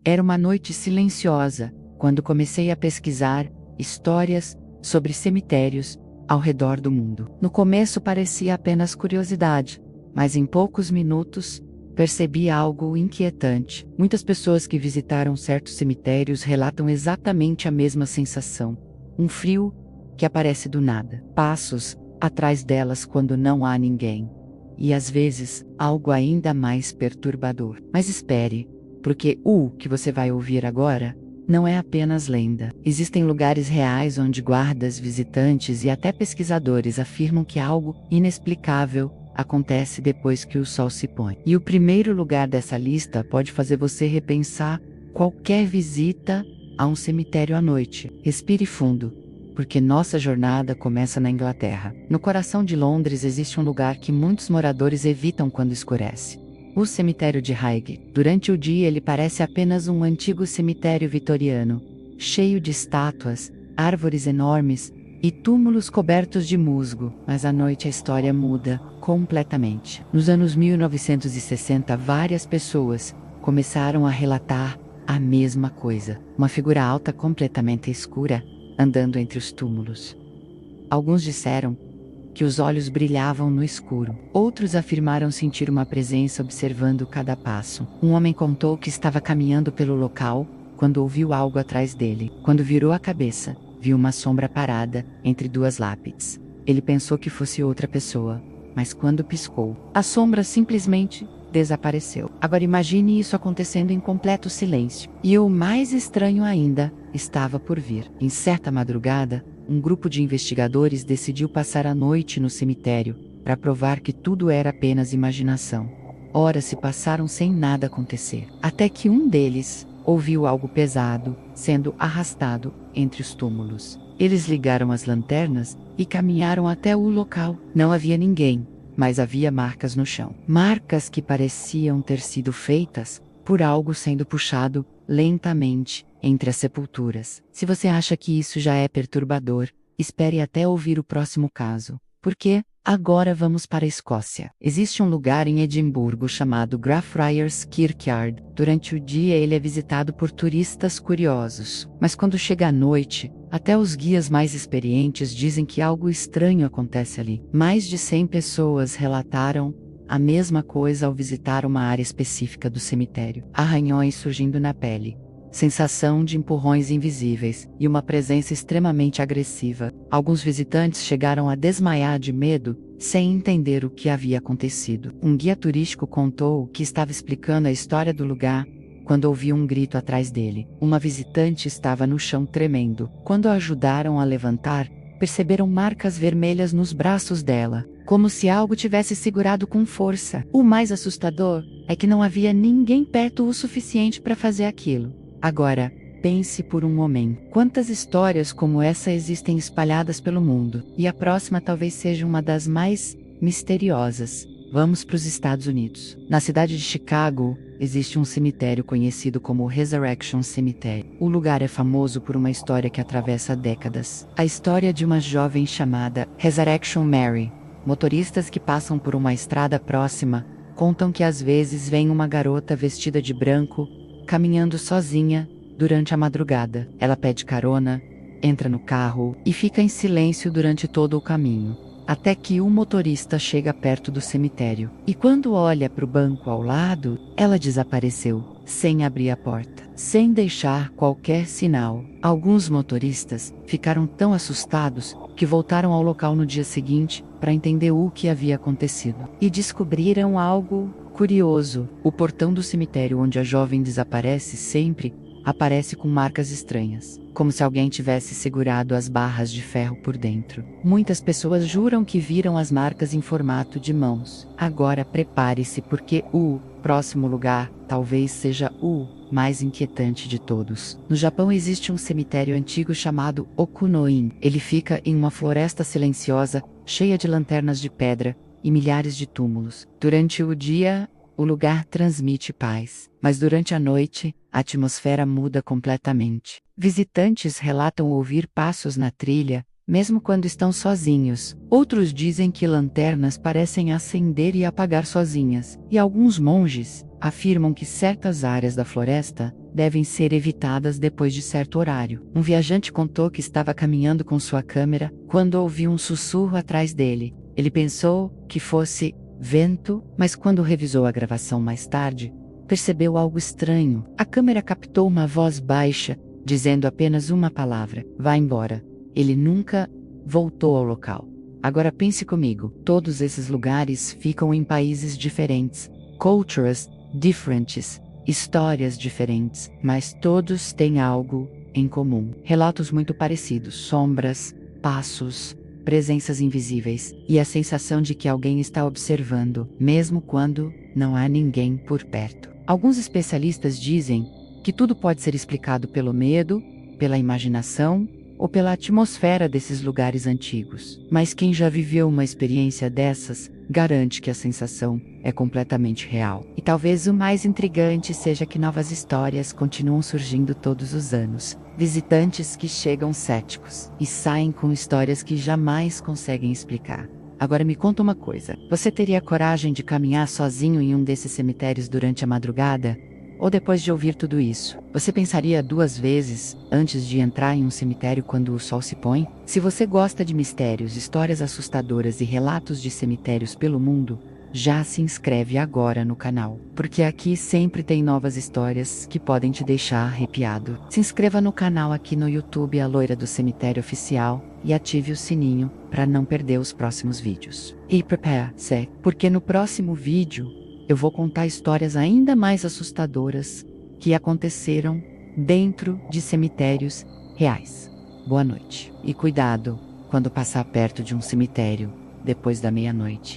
Era uma noite silenciosa, quando comecei a pesquisar histórias sobre cemitérios ao redor do mundo. No começo parecia apenas curiosidade, mas em poucos minutos percebi algo inquietante. Muitas pessoas que visitaram certos cemitérios relatam exatamente a mesma sensação: um frio que aparece do nada, passos atrás delas quando não há ninguém. E às vezes, algo ainda mais perturbador. Mas espere, porque o que você vai ouvir agora não é apenas lenda. Existem lugares reais onde guardas, visitantes e até pesquisadores afirmam que algo inexplicável acontece depois que o sol se põe. E o primeiro lugar dessa lista pode fazer você repensar qualquer visita a um cemitério à noite. Respire fundo, porque nossa jornada começa na Inglaterra. No coração de Londres existe um lugar que muitos moradores evitam quando escurece: o cemitério de Highgate. Durante o dia ele parece apenas um antigo cemitério vitoriano, cheio de estátuas, árvores enormes e túmulos cobertos de musgo. Mas à noite a história muda completamente. Nos anos 1960, várias pessoas começaram a relatar a mesma coisa: uma figura alta completamente escura andando entre os túmulos. Alguns disseram que os olhos brilhavam no escuro. Outros afirmaram sentir uma presença observando cada passo. Um homem contou que estava caminhando pelo local quando ouviu algo atrás dele. Quando virou a cabeça, viu uma sombra parada entre duas lápides. Ele pensou que fosse outra pessoa, mas quando piscou, a sombra simplesmente desapareceu. Agora imagine isso acontecendo em completo silêncio. E o mais estranho ainda estava por vir. Em certa madrugada, um grupo de investigadores decidiu passar a noite no cemitério para provar que tudo era apenas imaginação. Horas se passaram sem nada acontecer, até que um deles ouviu algo pesado sendo arrastado entre os túmulos. Eles ligaram as lanternas e caminharam até o local. Não havia ninguém, mas havia marcas no chão. Marcas que pareciam ter sido feitas por algo sendo puxado lentamente entre as sepulturas. Se você acha que isso já é perturbador, espere até ouvir o próximo caso. Porque agora vamos para a Escócia. Existe um lugar em Edimburgo chamado Greyfriars Kirkyard. Durante o dia ele é visitado por turistas curiosos. Mas quando chega a noite, até os guias mais experientes dizem que algo estranho acontece ali. Mais de 100 pessoas relataram a mesma coisa ao visitar uma área específica do cemitério: arranhões surgindo na pele, sensação de empurrões invisíveis e uma presença extremamente agressiva. Alguns visitantes chegaram a desmaiar de medo, sem entender o que havia acontecido. Um guia turístico contou que estava explicando a história do lugar quando ouviu um grito atrás dele. Uma visitante estava no chão tremendo. Quando a ajudaram a levantar, perceberam marcas vermelhas nos braços dela, como se algo tivesse segurado com força. O mais assustador é que não havia ninguém perto o suficiente para fazer aquilo. Agora, pense por um momento. Quantas histórias como essa existem espalhadas pelo mundo? E a próxima talvez seja uma das mais misteriosas. Vamos para os Estados Unidos. Na cidade de Chicago, existe um cemitério conhecido como Resurrection Cemetery. O lugar é famoso por uma história que atravessa décadas. A história de uma jovem chamada Resurrection Mary. Motoristas que passam por uma estrada próxima contam que às vezes vem uma garota vestida de branco, caminhando sozinha durante a madrugada. Ela pede carona, entra no carro e fica em silêncio durante todo o caminho, até que o motorista chega perto do cemitério. E quando olha para o banco ao lado, ela desapareceu, sem abrir a porta, sem deixar qualquer sinal. Alguns motoristas ficaram tão assustados que voltaram ao local no dia seguinte para entender o que havia acontecido. E descobriram algo curioso: o portão do cemitério onde a jovem desaparece sempre aparece com marcas estranhas, como se alguém tivesse segurado as barras de ferro por dentro. Muitas pessoas juram que viram as marcas em formato de mãos. Agora prepare-se, porque o próximo lugar talvez seja o mais inquietante de todos. No Japão existe um cemitério antigo chamado Okuno-in. Ele fica em uma floresta silenciosa, cheia de lanternas de pedra e milhares de túmulos. Durante o dia, o lugar transmite paz, mas durante a noite, a atmosfera muda completamente. Visitantes relatam ouvir passos na trilha mesmo quando estão sozinhos. Outros dizem que lanternas parecem acender e apagar sozinhas, e alguns monges afirmam que certas áreas da floresta devem ser evitadas depois de certo horário. Um viajante contou que estava caminhando com sua câmera quando ouviu um sussurro atrás dele. Ele pensou que fosse vento, mas quando revisou a gravação mais tarde, percebeu algo estranho. A câmera captou uma voz baixa, dizendo apenas uma palavra: vá embora. Ele nunca voltou ao local. Agora pense comigo, todos esses lugares ficam em países diferentes, culturas diferentes, histórias diferentes, mas todos têm algo em comum. Relatos muito parecidos, sombras, passos, presenças invisíveis, e a sensação de que alguém está observando, mesmo quando não há ninguém por perto. Alguns especialistas dizem que tudo pode ser explicado pelo medo, pela imaginação ou pela atmosfera desses lugares antigos. Mas quem já viveu uma experiência dessas, garante que a sensação é completamente real. E talvez o mais intrigante seja que novas histórias continuam surgindo todos os anos. Visitantes que chegam céticos e saem com histórias que jamais conseguem explicar. Agora me conta uma coisa, você teria coragem de caminhar sozinho em um desses cemitérios durante a madrugada? Ou depois de ouvir tudo isso, você pensaria 2 vezes antes de entrar em um cemitério quando o sol se põe? Se você gosta de mistérios, histórias assustadoras e relatos de cemitérios pelo mundo, já se inscreve agora no canal, porque aqui sempre tem novas histórias que podem te deixar arrepiado. Se inscreva no canal aqui no YouTube, A Loira do Cemitério Oficial, e ative o sininho para não perder os próximos vídeos. E prepare-se, porque no próximo vídeo eu vou contar histórias ainda mais assustadoras que aconteceram dentro de cemitérios reais. Boa noite. E cuidado quando passar perto de um cemitério depois da meia-noite.